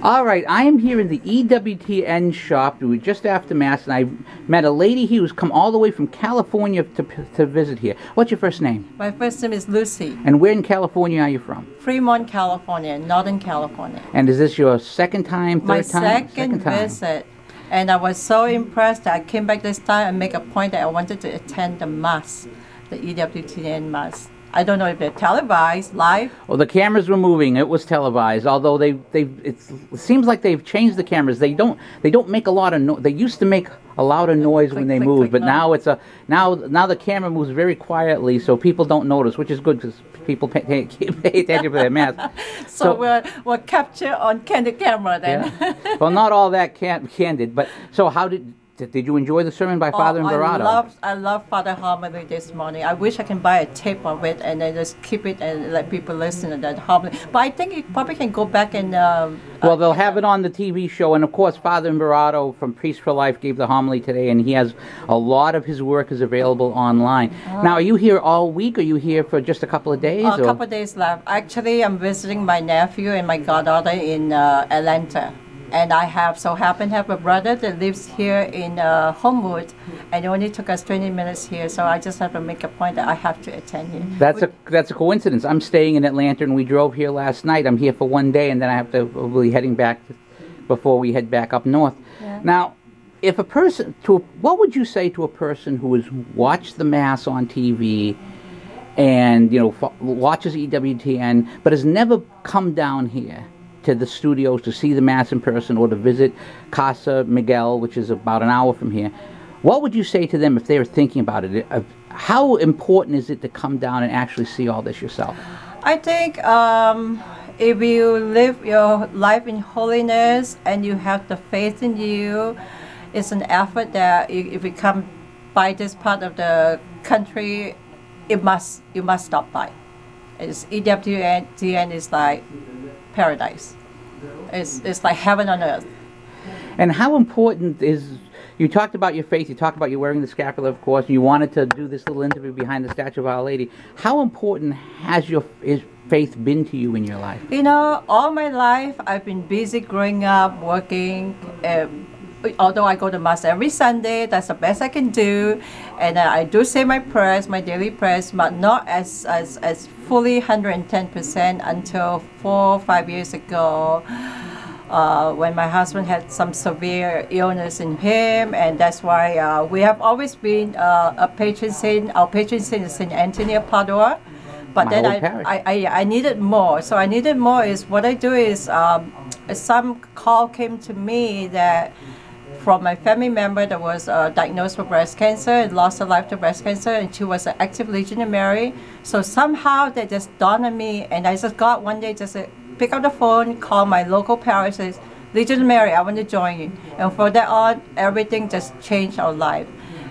All right, I am here in the EWTN shop. We were just after Mass, and I met a lady here who's come all the way from California to visit here. What's your first name? My first name is Lucy. And where in California are you from? Fremont, California, Northern California. And is this your second time, third My time? second visit. And I was so impressed that I came back this time and make a point that I wanted to attend the Mass, the EWTN Mass. I don't know if they're televised, live. Well, the cameras were moving. It was televised. Although it seems like they've changed the cameras. They don't make a lot of noise. They used to make a louder noise when they moved, but now it's now the camera moves very quietly, so people don't notice, which is good because people pay attention for their Mass. So we're captured on candid camera then. Yeah. Well, not all that candid, but so how did you enjoy the sermon by Father Imperato? I love Father homily this morning. I wish I can buy a tape of it and then just keep it and let people listen to that homily. But I think you probably can go back and... well, they'll have it on the TV show. And, of course, Father Imperato from Priest for Life gave the homily today, and he has a lot of his work is available online. Now, are you here all week, or are you here for just a couple of days? A couple of days left. Actually, I'm visiting my nephew and my goddaughter in Atlanta. And I happen to have a brother that lives here in Homewood, and it only took us 20 minutes here, so I just have to make a point that I have to attend here. That's a coincidence. I'm staying in Atlanta, and we drove here last night. I'm here for one day, and then I have to be heading back before we head back up north. Yeah. Now, if what would you say to a person who has watched the Mass on TV and watches EWTN, but has never come down here to the studios to see the Mass in person or to visit Casa Miguel, which is about an hour from here? What would you say to them if they were thinking about it? How important is it to come down and actually see all this yourself? I think if you live your life in holiness and you have the faith in you, it's an effort that if you come by this part of the country, you must stop by. EWTN is like paradise. It's like heaven on earth. And how important you talked about your faith, you talked about you wearing the scapular, of course, and you wanted to do this little interview behind the statue of Our Lady. How important has your faith been to you in your life? All my life I've been busy growing up, working. Although I go to Mass every Sunday, that's the best I can do. And I do say my prayers, my daily prayers, but not as fully 110% until 4 or 5 years ago when my husband had some severe illness in him. And that's why we have always been a patron saint. Our patron saint is St. Anthony of Padua. But then I needed more. So I needed more is what I do is some call came to me that from my family member that was diagnosed with breast cancer and lost her life to breast cancer, and she was an active Legionary. So somehow that just dawned on me, and I just got one day just pick up the phone, call my local parish, says, Legionary, I want to join you. And from that on, everything just changed our life.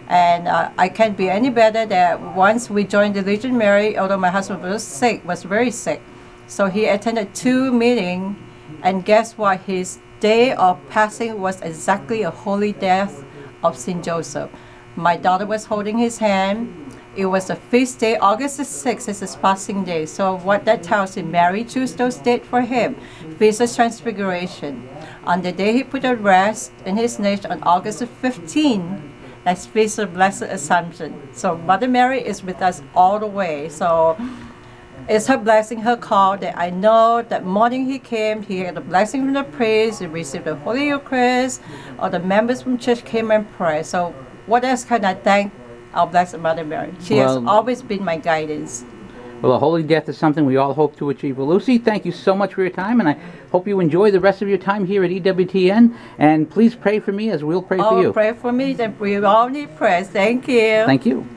And I can't be any better that once we joined the Legionary, although my husband was very sick. So he attended 2 meetings, and guess what? His day of passing was exactly a holy death of St. Joseph. My daughter was holding his hand. It was a feast day. August the 6th is his passing day. So what that tells you, Mary chose those dates for him. Feast of Transfiguration. On the day he put to rest in his niche on August the 15th, that's Feast of Blessed Assumption. So Mother Mary is with us all the way. So it's her blessing, her call, that I know that morning he came, he had a blessing from the priest, he received the Holy Eucharist, or the members from church came and prayed. So what else can I thank our Blessed Mother Mary? She has always been my guidance. Well, a holy death is something we all hope to achieve. Well, Lucy, thank you so much for your time, and I hope you enjoy the rest of your time here at EWTN. And please pray for me as we'll pray for you. Pray for me, that we all need prayers. Thank you. Thank you.